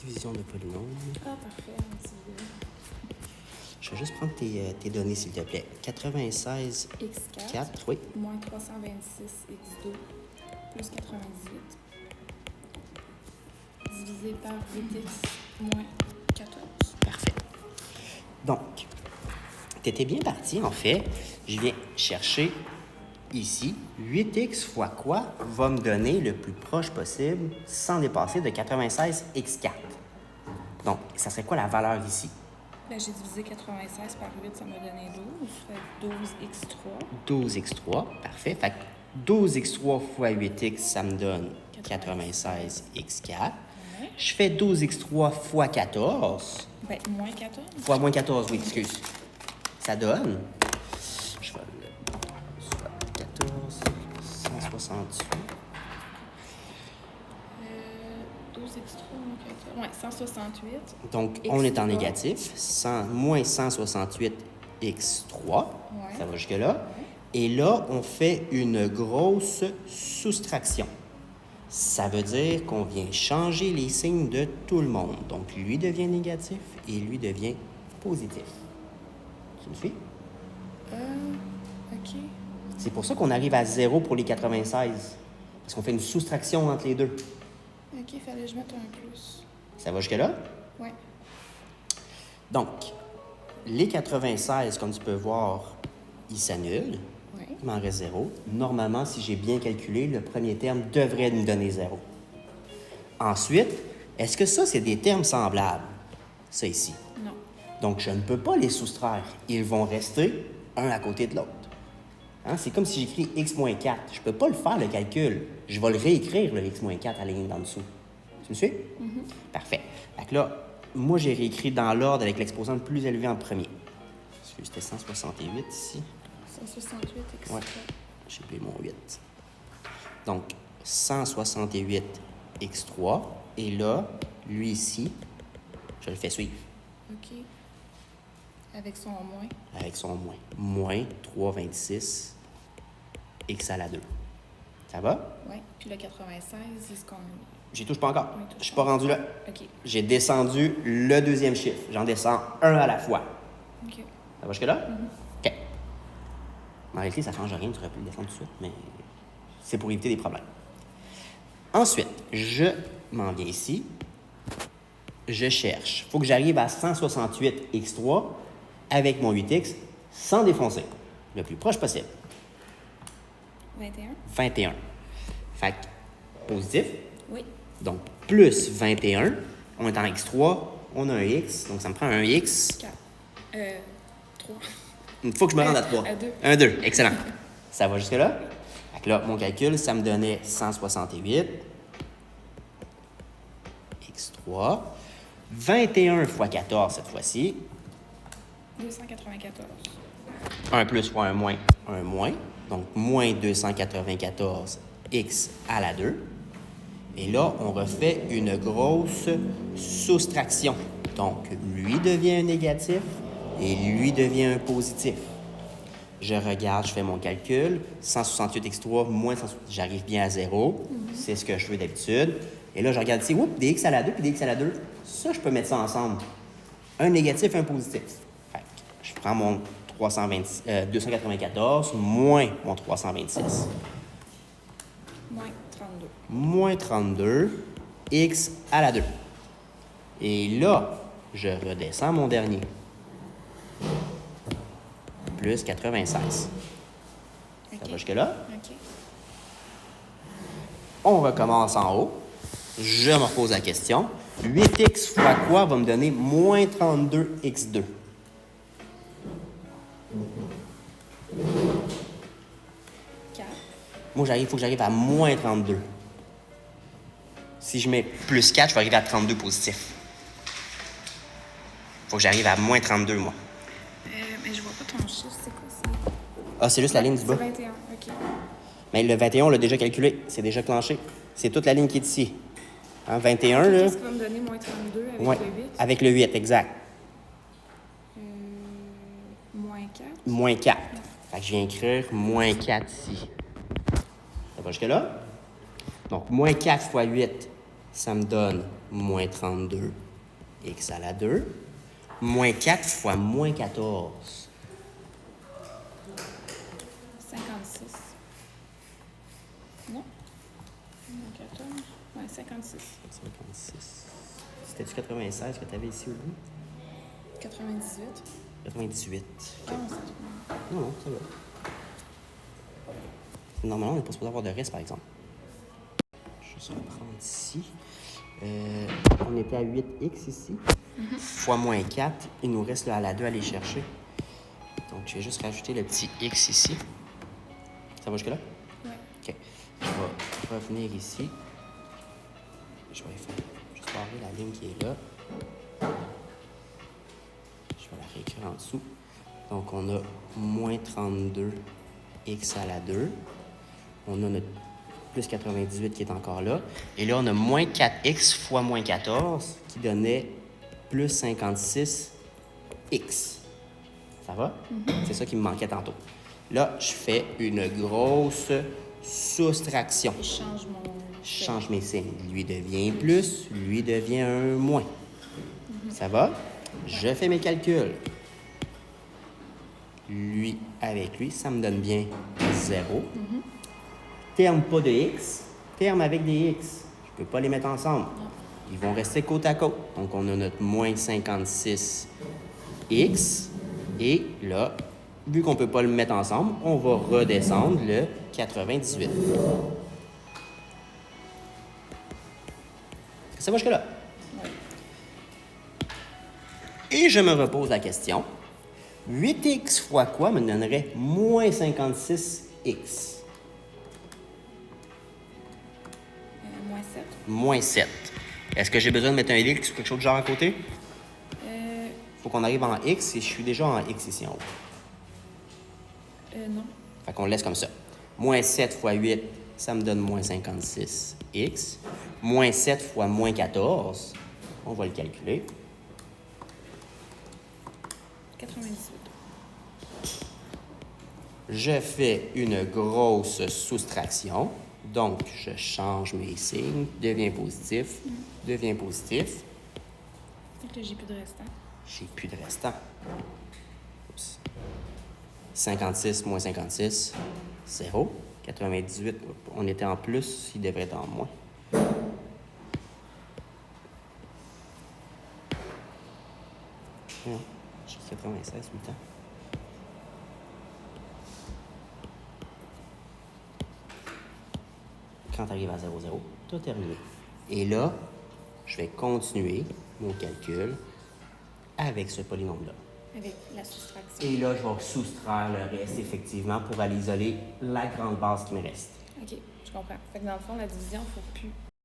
division de polynôme. Ah, parfait. Merci. Je vais juste prendre tes données, s'il te plaît. 96, X4, 4, oui. moins 326 X2, plus 98, divisé par 8X, moins 14. Parfait. Donc, tu étais bien parti, en fait. Je viens chercher ici. 8x fois quoi va me donner le plus proche possible sans dépasser de 96 x4. Donc, ça serait quoi la valeur ici? Ben, j'ai divisé 96 par 8, ça m'a donné 12. Fait 12x3. 12x3, parfait. Fait que 12x3 fois 8x, ça me donne 96x4. Ouais. Je fais 12x3 fois 14. Ben, moins 14. Fois moins 14, oui, excuse. Ça donne. Je vais le. Soit 14, 168. 12x3 moins 14. Ouais, 168. Donc, X3. on est en négatif. Moins 168 x3. Ouais. Ça va jusque-là. Ouais. Et là, on fait une grosse soustraction. Ça veut dire qu'on vient changer les signes de tout le monde. Donc, lui devient négatif et lui devient positif. Tu me suis? OK. C'est pour ça qu'on arrive à 0 pour les 96. Parce qu'on fait une soustraction entre les deux. OK, fallait que je mette un plus. Ça va jusque-là? Ouais. Donc, les 96, comme tu peux voir, ils s'annulent. Ouais. Il m'en reste 0. Normalement, si j'ai bien calculé, le premier terme devrait nous donner 0. Ensuite, est-ce que ça, c'est des termes semblables? Ça ici. Non. Donc, je ne peux pas les soustraire. Ils vont rester un à côté de l'autre. Hein? C'est comme si j'écris x moins 4. Je ne peux pas le faire, le calcul. Je vais le réécrire, le x moins 4, à la ligne d'en dessous. Tu me suis? Parfait. Fait que là, moi, j'ai réécrit dans l'ordre avec l'exposant le plus élevé en premier. Excuse, c'était 168 ici. 168 x3. Ouais. J'ai oublié mon 8. Donc, 168 x3. Et là, lui ici, je le fais suivre OK. Avec son moins. avec son moins. Moins 326 x à la 2. Ça va? Oui. Puis le 96, c'est ce qu'on. J'y touche pas encore. Oui, touche Je suis pas rendu là. OK. J'ai descendu le deuxième chiffre. J'en descends un à la fois. OK. Ça va jusque-là? OK. En réalité, ça ne change rien. Tu aurais pu le descendre tout de suite, mais c'est pour éviter des problèmes. Ensuite, je m'en viens ici. Je cherche. Il faut que j'arrive à 168 x3 avec mon 8x sans défoncer. Le plus proche possible. 21. 21. Fait que positif. Oui. Donc, plus 21. On est en x3. On a un x. Donc, ça me prend un x. 4. 3. Il faut que je me rende à 3. À 2. Un 2. Excellent. Ça va jusque-là? Fait que là, mon calcul, ça me donnait 168 x3. 21 fois 14 cette fois-ci. 294. Un plus fois un moins. Donc, moins 294 x à la 2. Et là, on refait une grosse soustraction. Donc, lui devient un négatif et lui devient un positif. Je regarde, je fais mon calcul. 168 x3 moins 168, j'arrive bien à 0. C'est ce que je veux d'habitude. Et là, je regarde ici, oups, des x à la 2 puis des x à la 2. Ça, je peux mettre ça ensemble. Un négatif, un positif. Fait que je prends mon 294 moins mon 326. Moins 32. Moins 32, x à la 2. Et là, je redescends mon dernier. Plus 96. Ça OK. va jusque-là? OK. On recommence en haut. Je me repose la question. 8x fois quoi va me donner moins 32x2? Moi, il faut que j'arrive à moins 32. Si je mets plus 4, je vais arriver à 32 positif. Il faut que j'arrive à moins 32, moi. Mais je vois pas ton chiffre, c'est quoi ça? Ah, c'est juste la ligne du bas. C'est 21, OK. Mais le 21, on l'a déjà calculé. C'est déjà clenché. C'est toute la ligne qui est ici. Hein, 21, là. Qu'est-ce qui va me donner moins 32 avec Ouais, le 8? avec le 8, exact. Moins 4. Moins 4. Fait que je viens écrire moins 4 ici. Ça va jusque-là? Donc, moins 4 fois 8, ça me donne moins 32, x à la 2, moins 4 fois moins 14. 56. Non? Moins 14. Ouais, 56. 56. C'était-tu 96 que tu avais ici au bout? 98. 98. Ah, OK. Non, non, ça va. Normalement, on n'est pas supposé avoir de reste, par exemple. Je vais juste reprendre ici. On était à 8x ici. Fois moins 4, il nous reste là, à la 2 à aller chercher. Donc, je vais juste rajouter le petit x ici. Ça va jusque-là? Oui. OK. Je vais revenir ici. Je vais faire juste barrer la ligne qui est là. Je vais la réécrire en dessous. Donc, on a moins 32 x à la 2. On a notre plus 98 qui est encore là. Et là, on a moins 4x fois moins 14 qui donnait plus 56x. Ça va? C'est ça qui me manquait tantôt. Là, je fais une grosse soustraction. Je change mon... Je change mes signes. Lui devient plus, lui devient un moins. Ça va? Je fais mes calculs. Lui avec lui, ça me donne bien 0. Terme pas de x, terme avec des x. Je ne peux pas les mettre ensemble. Ils vont rester côte à côte. Donc, on a notre moins 56x. Et là, vu qu'on ne peut pas le mettre ensemble, on va redescendre le 98. Ça va jusque-là? Oui. Et je me repose la question. 8x fois quoi me donnerait moins 56x? Moins 7. Moins 7. Est-ce que j'ai besoin de mettre un x ou quelque chose de genre à côté? Faut qu'on arrive en x et je suis déjà en x ici en haut. Non. Fait qu'on le laisse comme ça. Moins 7 fois 8, ça me donne moins 56x. Moins 7 fois moins 14, on va le calculer. 98. Je fais une grosse soustraction. Donc, je change mes signes. Devient positif. Devient positif. Donc là, j'ai plus de restant. J'ai plus de restant. Oups. 56 moins 56, 0. 98, on était en plus, il devrait être en moins. J'ai 96 tout le temps. Quand tu arrives à 0, 0, tu as terminé. Et là, je vais continuer mon calcul avec ce polynôme-là. Avec la soustraction. Et là, je vais soustraire le reste, effectivement, pour aller isoler la grande base qui me reste. OK, je comprends. Fait que dans le fond, la division, il ne faut plus